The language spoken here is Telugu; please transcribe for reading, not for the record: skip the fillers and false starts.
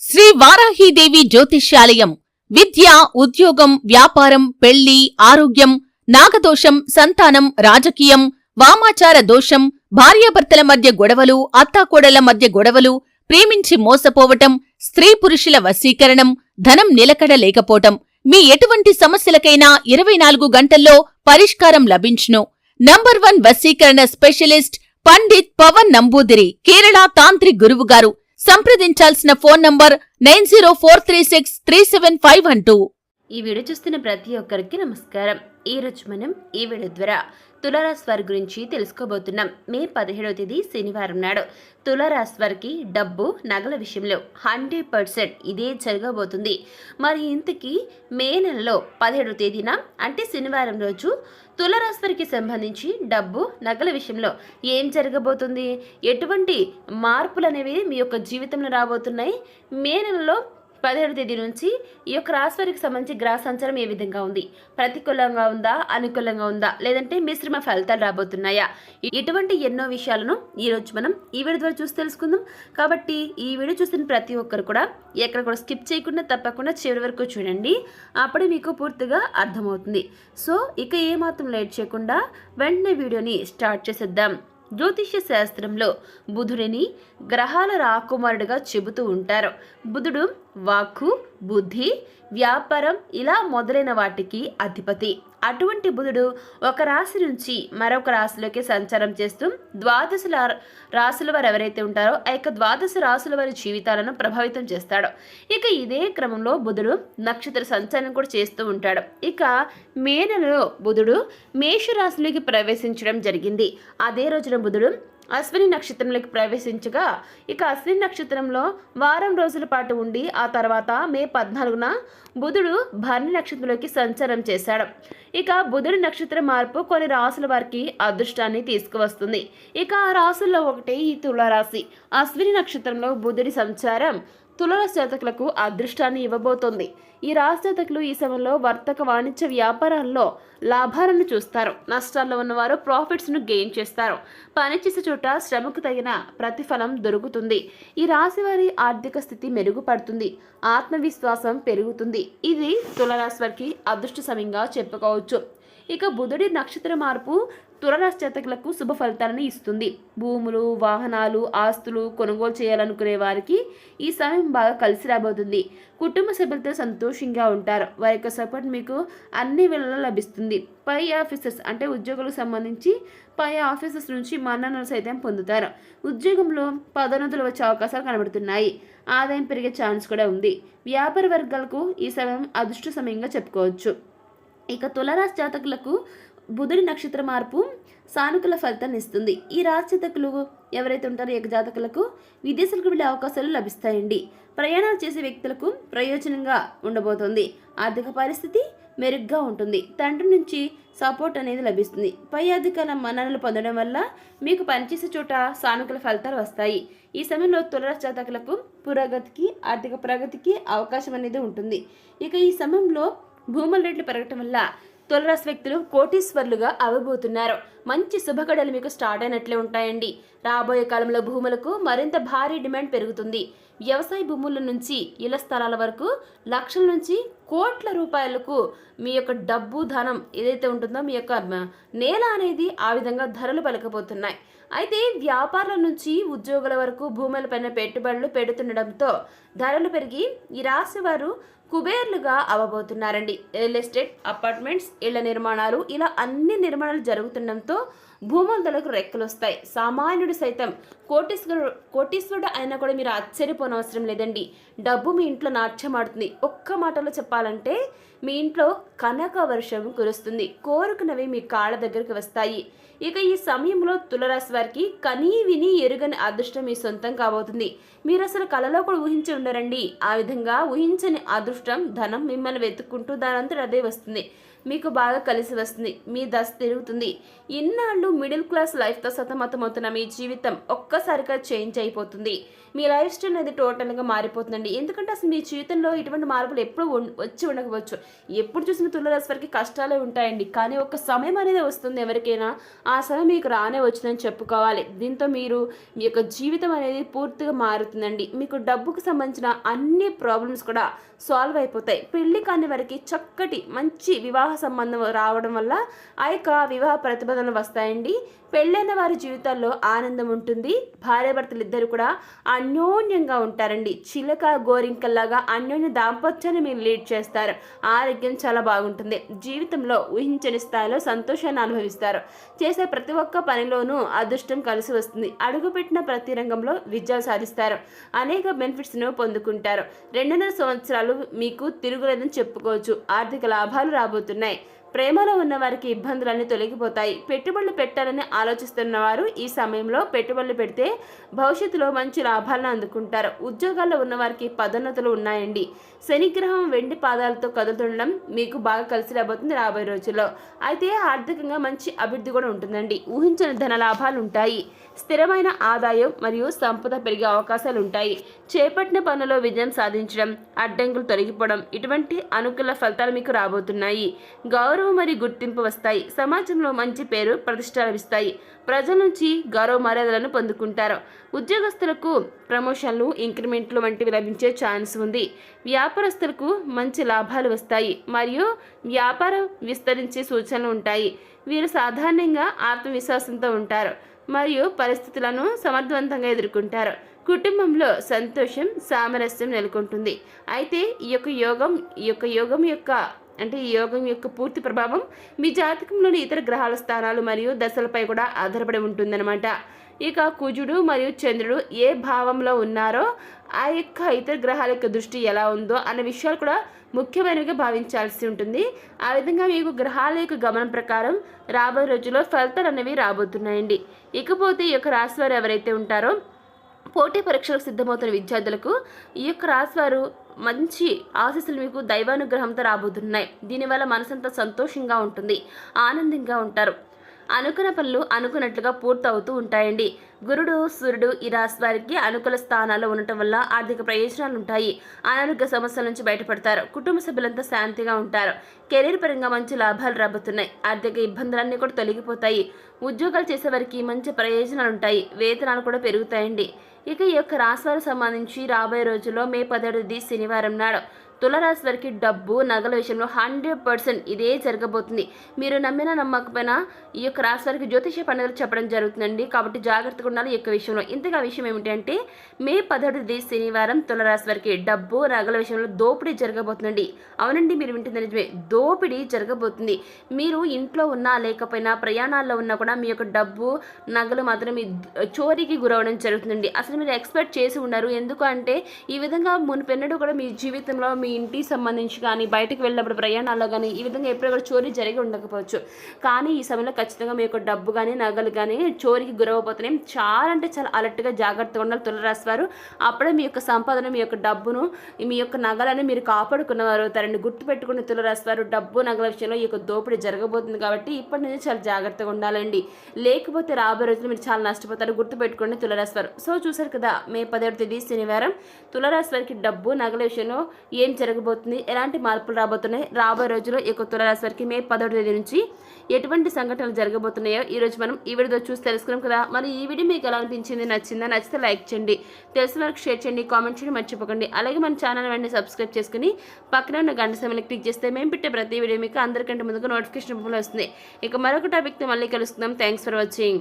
శ్రీ వారాహీదేవి జ్యోతిష్యాలయం విద్య, ఉద్యోగం, వ్యాపారం, పెళ్లి, ఆరోగ్యం, నాగదోషం, సంతానం, రాజకీయం, వామాచార దోషం, భార్యాభర్తల మధ్య గొడవలు, అత్తాకోడళ్ల మధ్య గొడవలు, ప్రేమించి మోసపోవటం, స్త్రీ పురుషుల వశీకరణం, ధనం నిలకడ లేకపోవటం, మీ ఎటువంటి సమస్యలకైనా 24 గంటల్లో పరిష్కారం లభించును. నంబర్ 1 వశీకరణ స్పెషలిస్ట్ పండిత్ పవన్ నంబూదిరి, కేరళ తాంత్రిక్ గురువుగారు. సంప్రదించాల్సిన ఫోన్ నంబర్ 9043637512. ఈ వీడియో చూస్తున్న ప్రతి ఒక్కరికి నమస్కారం. ఈ రోజు మనం ఈ వీడియో ద్వారా తులారాశి వారి గురించి తెలుసుకోబోతున్నాం. మే 17వ తేదీ శనివారం నాడు తులారాశి వారికి డబ్బు, నగల విషయంలో 100% ఇదే జరగబోతుంది. మరి ఇంతకీ మే నెలలో 17వ తేదీన అంటే శనివారం రోజు తులారాశి వారికి సంబంధించి డబ్బు, నగల విషయంలో ఏం జరగబోతుంది, ఎటువంటి మార్పులు అనేవి మీ యొక్క జీవితంలో రాబోతున్నాయి, మే నెలలో 17వ తేదీ నుంచి ఈ యొక్క రాశి వారికి సంబంధించి గ్రహ సంచారం ఏ విధంగా ఉంది, ప్రతికూలంగా ఉందా, అనుకూలంగా ఉందా, లేదంటే మిశ్రమ ఫలితాలు రాబోతున్నాయా, ఇటువంటి ఎన్నో విషయాలను ఈరోజు మనం ఈ వీడియో ద్వారా చూసి తెలుసుకుందాం. కాబట్టి ఈ వీడియో చూసిన ప్రతి ఒక్కరు కూడా ఎక్కడ కూడా స్కిప్ చేయకుండా తప్పకుండా చివరి వరకు చూడండి. అప్పుడే మీకు పూర్తిగా అర్థమవుతుంది. సో ఇక ఏమాత్రం లేట్ చేయకుండా వెంటనే వీడియోని స్టార్ట్ చేసేద్దాం. జ్యోతిష్య శాస్త్రంలో బుధుడిని గ్రహాల రాకుమారుడిగా చెబుతూ ఉంటారు. బుధుడు వాక్కు, బుద్ధి, వ్యాపారం ఇలా మొదలైన వాటికి అధిపతి. అటువంటి బుధుడు ఒక రాశి నుంచి మరొక రాశిలోకి సంచారం చేస్తూ ద్వాదశ రాశుల వారు ఎవరైతే ఉంటారో ఆ యొక్క ద్వాదశ రాశుల వారి జీవితాలను ప్రభావితం చేస్తాడు. ఇక ఇదే క్రమంలో బుధుడు నక్షత్ర సంచారం కూడా చేస్తూ ఉంటాడు. ఇక మే నెలలో బుధుడు మేషరాశిలోకి ప్రవేశించడం జరిగింది. అదే రోజున బుధుడు అశ్విని నక్షత్రంలోకి ప్రవేశించగా ఇక అశ్విని నక్షత్రంలో వారం రోజుల పాటు ఉండి ఆ తర్వాత మే 14న బుధుడు భరణి నక్షత్రంలోకి సంచారం చేశాడు. ఇక బుధుడి నక్షత్ర మార్పు కొన్ని రాసుల వారికి అదృష్టాన్ని తీసుకువస్తుంది. ఇక ఆ రాసుల్లో ఒకటి ఈ తులారాశి. అశ్విని నక్షత్రంలో బుధుడి సంచారం తులారాశి జాతకులకు అదృష్టాన్ని ఇవ్వబోతోంది. ఈ రాశి జాతకులు ఈ సమయంలో వర్తక, వాణిజ్య, వ్యాపారాల్లో లాభాలను చూస్తారు. నష్టాల్లో ఉన్నవారు ప్రాఫిట్స్ను గెయిన్ చేస్తారు. పనిచేసే చోట శ్రమకు తగిన ప్రతిఫలం దొరుకుతుంది. ఈ రాశి వారి ఆర్థిక స్థితి మెరుగుపడుతుంది. ఆత్మవిశ్వాసం పెరుగుతుంది. ఇది తులారాశి వారికి అదృష్ట సమయంగా చెప్పుకోవచ్చు. ఇక బుధుడి నక్షత్ర మార్పు తులారాశి జాతకులకు శుభ ఫలితాలను ఇస్తుంది. భూములు, వాహనాలు, ఆస్తులు కొనుగోలు చేయాలనుకునే వారికి ఈ సమయం బాగా కలిసి రాబోతుంది. కుటుంబ సభ్యులతో సంతోషంగా ఉంటారు. వారి యొక్క సపోర్ట్ మీకు అన్ని వేళల్లో లభిస్తుంది. పై ఆఫీసర్స్ అంటే ఉద్యోగులకు సంబంధించి పై ఆఫీసర్స్ నుంచి మన్ననలు సైతం పొందుతారు. ఉద్యోగంలో పదోన్నతులు వచ్చే అవకాశాలు కనబడుతున్నాయి. ఆదాయం పెరిగే ఛాన్స్ కూడా ఉంది. వ్యాపార వర్గాలకు ఈ సమయం అదృష్ట సమయంగా చెప్పుకోవచ్చు. ఇక తులారాశి జాతకులకు బుధుడి నక్షత్ర మార్పు సానుకూల ఫలితాన్ని ఇస్తుంది. ఈ రాశి జాతకులు ఎవరైతే ఉంటారో ఈ జాతకులకు విదేశాలకు వెళ్ళే అవకాశాలు లభిస్తాయండి. ప్రయాణాలు చేసే వ్యక్తులకు ప్రయోజనంగా ఉండబోతోంది. ఆర్థిక పరిస్థితి మెరుగ్గా ఉంటుంది. తండ్రి నుంచి సపోర్ట్ అనేది లభిస్తుంది. పై అధికారుల మన్ననలు పొందడం వల్ల మీకు పనిచేసే చోట సానుకూల ఫలితాలు వస్తాయి. ఈ సమయంలో తులారాశి జాతకులకు పురోగతికి, ఆర్థిక ప్రగతికి అవకాశం అనేది ఉంటుంది. ఇక ఈ సమయంలో భూముల రేట్లు పెరగటం వల్ల తులారాశి వ్యక్తులు కోటీశ్వర్లుగా అవ్వబోతున్నారు. మంచి శుభగడలు మీకు స్టార్ట్ అయినట్లే ఉంటాయండి. రాబోయే కాలంలో భూములకు మరింత భారీ డిమాండ్ పెరుగుతుంది. వ్యవసాయ భూముల నుంచి ఇళ్ల స్థలాల వరకు లక్షల నుంచి కోట్ల రూపాయలకు మీ యొక్క డబ్బు, ధనం ఏదైతే ఉంటుందో మీ యొక్క నేల అనేది ఆ విధంగా ధరలు పలకపోతున్నాయి. అయితే వ్యాపారాల నుంచి ఉద్యోగుల వరకు భూములపైన పెట్టుబడులు పెడుతుండడంతో ధరలు పెరిగి ఈ రాశి వారు కుబేర్లుగా అవ్వబోతున్నారండి. రియల్ ఎస్టేట్, అపార్ట్మెంట్స్, ఇళ్ల నిర్మాణాలు ఇలా అన్ని నిర్మాణాలు జరుగుతుండడంతో భూముల ధరలకు రెక్కలు వస్తాయి. సామాన్యుడు సైతం కోటీశ్వరుడు అయినా కూడా మీరు ఆశ్చర్యపోనవసరం లేదండి. డబ్బు మీ ఇంట్లో నాట్యమాడుతుంది. ఒక్క మాటలో చెప్పాలంటే మీ ఇంట్లో కనక వర్షం కురుస్తుంది. కోరుకున్నవి మీ కాళ్ళ దగ్గరికి వస్తాయి. ఇక ఈ సమయంలో తులారాశి వారికి కనీ విని ఎరుగని అదృష్టం మీ సొంతం కాబోతుంది. మీరు అసలు కలలో కూడా ఊహించి ఉండరండి. ఆ విధంగా ఊహించని అదృష్టం, ధనం మిమ్మల్ని వెతుక్కుంటూ దానంతా అదే వస్తుంది. మీకు బాగా కలిసి వస్తుంది. మీ దశ తిరుగుతుంది. ఇన్నాళ్ళు మిడిల్ క్లాస్ లైఫ్తో సతమతమవుతున్న మీ జీవితం ఒక్కసారిగా చేంజ్ అయిపోతుంది. మీ లైఫ్ స్టైల్ అనేది టోటల్గా మారిపోతుందండి. ఎందుకంటే అసలు మీ జీవితంలో ఇటువంటి మార్పులు ఎప్పుడు వచ్చి ఉండకపోవచ్చు. ఎప్పుడు చూసిన తులారాశి వారికి కష్టాలే ఉంటాయండి. కానీ ఒక సమయం అనేది వస్తుంది ఎవరికైనా, ఆ సమయం మీకు రానే వచ్చిందని చెప్పుకోవాలి. దీంతో మీరు మీ యొక్క జీవితం అనేది పూర్తిగా మారుతుందండి. మీకు డబ్బుకు సంబంధించిన అన్ని ప్రాబ్లమ్స్ కూడా సాల్వ్ అయిపోతాయి. పెళ్లి కాని వారికి చక్కటి మంచి వివాహ సంబంధం రావడం వల్ల ఆ యొక్క వివాహ ప్రతిపాదనలు వస్తాయండి. పెళ్ళైన వారి జీవితాల్లో ఆనందం ఉంటుంది. భార్యాభర్తలు ఇద్దరు కూడా అన్యోన్యంగా ఉంటారండి. చిలక గోరింకల్లాగా అన్యోన్య దాంపత్యాన్ని మీరు లీడ్ చేస్తారు. ఆరోగ్యం చాలా బాగుంటుంది. జీవితంలో ఊహించని స్థాయిలో సంతోషాన్ని అనుభవిస్తారు. చేసే ప్రతి ఒక్క పనిలోనూ అదృష్టం కలిసి వస్తుంది. అడుగుపెట్టిన ప్రతి రంగంలో విజయాలు సాధిస్తారు. అనేక బెనిఫిట్స్ను పొందుకుంటారు. 2.5 సంవత్సరాలు మీకు తిరుగులేదని చెప్పుకోవచ్చు. ఆర్థిక లాభాలు రాబోతున్నాయి. ప్రేమలో ఉన్న వారికి ఇబ్బందులన్నీ తొలగిపోతాయి. పెట్టుబడులు పెట్టాలని ఆలోచిస్తున్న వారు ఈ సమయంలో పెట్టుబడులు పెడితే భవిష్యత్తులో మంచి లాభాలను అందుకుంటారు. ఉద్యోగాల్లో ఉన్న వారికి పదోన్నతులు ఉన్నాయండి. శనిగ్రహం వెండి పాదాలతో కదులుతుండడం మీకు బాగా కలిసి రాబోతుంది రాబోయే రోజుల్లో. అయితే ఆర్థికంగా మంచి అభివృద్ధి కూడా ఉంటుందండి. ఊహించని ధన లాభాలు ఉంటాయి. స్థిరమైన ఆదాయం మరియు సంపద పెరిగే అవకాశాలు ఉంటాయి. చేపట్టిన పనుల్లో విజయం సాధించడం, అడ్డంకులు తొలగిపోవడం ఇటువంటి అనుకూల ఫలితాలు మీకు రాబోతున్నాయి. గౌరవం మరియు గుర్తింపు వస్తాయి. సమాజంలో మంచి పేరు ప్రతిష్ట లభిస్తాయి. ప్రజల నుంచి గౌరవ మర్యాదలను పొందుకుంటారు. ఉద్యోగస్తులకు ప్రమోషన్లు, ఇంక్రిమెంట్లు వంటివి లభించే ఛాన్స్ ఉంది. వ్యాపారస్తులకు మంచి లాభాలు వస్తాయి మరియు వ్యాపారం విస్తరించే సూచనలు ఉంటాయి. వీరు సాధారణంగా ఆత్మవిశ్వాసంతో ఉంటారు మరియు పరిస్థితులను సమర్థవంతంగా ఎదుర్కొంటారు. కుటుంబంలో సంతోషం, సామరస్యం నెలకొంటుంది. అయితే ఈ యోగం యొక్క పూర్తి ప్రభావం మీ జాతకంలోని ఇతర గ్రహాల స్థానాలు మరియు దశలపై కూడా ఆధారపడి ఉంటుందన్నమాట. ఇక కుజుడు మరియు చంద్రుడు ఏ భావంలో ఉన్నారో ఆ యొక్క ఇతర గ్రహాల యొక్క దృష్టి ఎలా ఉందో అనే విషయాలు కూడా ముఖ్యమైనవిగా భావించాల్సి ఉంటుంది. ఆ విధంగా మీకు గ్రహాల యొక్క గమనం ప్రకారం రాబోయే రోజుల్లో ఫలితాలు అనేవి రాబోతున్నాయండి. ఇకపోతే ఈ యొక్క రాశి వారు ఎవరైతే ఉంటారో పోటీ పరీక్షలకు సిద్ధమవుతున్న విద్యార్థులకు ఈ యొక్క రాశివారు మంచి ఆశీస్సులు మీకు దైవానుగ్రహంతో రాబోతున్నాయి. దీనివల్ల మనసంతా సంతోషంగా ఉంటుంది, ఆనందంగా ఉంటారు. అనుకున్న పనులు అనుకున్నట్లుగా పూర్తవుతూ ఉంటాయండి. గురుడు, సూర్యుడు ఈ రాశి వారికి అనుకూల స్థానాల్లో ఉండటం వల్ల ఆర్థిక ప్రయోజనాలు ఉంటాయి. అనారోగ్య సమస్యల నుంచి బయటపడతారు. కుటుంబ సభ్యులంతా శాంతిగా ఉంటారు. కెరీర్ పరంగా మంచి లాభాలు రాబోతున్నాయి. ఆర్థిక ఇబ్బందులన్నీ కూడా తొలగిపోతాయి. ఉద్యోగాలు చేసేవారికి మంచి ప్రయోజనాలు ఉంటాయి. వేతనాలు కూడా పెరుగుతాయండి. ఇక ఈ యొక్క రాశి వారికి సంబంధించి రాబోయే రోజుల్లో మే 17 శనివారం నాడు తులారాశి వారికి డబ్బు, నగల విషయంలో 100% ఇదే జరగబోతుంది. మీరు నమ్మినా నమ్మకపోయినా ఈ యొక్క రాశి వారికి జ్యోతిష పండుగలు చెప్పడం జరుగుతుందండి. కాబట్టి జాగ్రత్తగా ఉండాలి ఈ యొక్క విషయంలో. ఇంతగా విషయం ఏమిటంటే మే 17 శనివారం తులారాశి వారికి డబ్బు, నగల విషయంలో దోపిడీ జరగబోతుందండి. అవునండి, మీరు వింటుంది నిజమే, దోపిడీ జరగబోతుంది. మీరు ఇంట్లో ఉన్నా లేకపోయినా ప్రయాణాల్లో ఉన్నా కూడా మీ యొక్క డబ్బు, నగలు మాత్రం మీ చోరీకి గురవడం జరుగుతుందండి. అసలు మీరు ఎక్స్పెక్ట్ చేసి ఉన్నారు. ఎందుకంటే ఈ విధంగా మునుపెన్నడూ కూడా మీ జీవితంలో మీ ఇంటికి సంబంధించి కానీ బయటకు వెళ్ళినప్పుడు ప్రయాణాల్లో కానీ ఈ విధంగా ఎప్పుడు కూడా చోరీ జరిగి ఉండకపోవచ్చు. కానీ ఈ సమయంలో ఖచ్చితంగా మీ యొక్క డబ్బు కానీ నగలు కానీ చోరీకి గురవబోతున్నాయి. చాలా అంటే చాలా అలర్ట్గా జాగ్రత్తగా ఉండాలి తులారాశి వారు. అప్పుడే మీ యొక్క సంపాదన, మీ యొక్క డబ్బును, మీ యొక్క నగలని మీరు కాపాడుకున్నవారు అవుతారండి. గుర్తుపెట్టుకున్న తులారాశి వారు డబ్బు, నగల విషయంలో ఈ యొక్క దోపిడీ జరగబోతుంది. కాబట్టి ఇప్పటి నుంచి చాలా జాగ్రత్తగా ఉండాలండి. లేకపోతే రాబోయే రోజులు మీరు చాలా నష్టపోతారు. గుర్తుపెట్టుకోండి తులారాశి వారు. సో చూసారు కదా, మే 17 శనివారం తులారాశి వారికి డబ్బు, నగల విషయంలో ఏం జరగబోతుంది, ఎలాంటి మార్పులు రాబోతున్నాయి, రాబోయే రోజుల్లో ఈ యొక్క తులారాశి వారికి మే 17 నుంచి ఎటువంటి సంఘటనలు జరగబోతున్నాయో ఈరోజు మనం ఈ వీడియో చూసి తెలుసుకున్నాం కదా. మరి ఈ వీడియో మీకు ఎలా అనిపించింది, నచ్చిందా? నచ్చితే లైక్ చేయండి, తెలిసిన వరకు షేర్ చేయండి, కామెంట్ చేయండి మర్చిపోకండి. అలాగే మన ఛానల్ వెంటనే సబ్స్క్రైబ్ చేసుకుని పక్కన ఉన్న గంట సమయంలో క్లిక్ చేస్తే మేము పెట్టే ప్రతి వీడియో మీకు అందరికంటే ముందుగా నోటిఫికేషన్ రూపంలో వస్తుంది. ఇక మరొక టాపిక్తో మళ్ళీ కలుస్తున్నాం. Thanks for watching.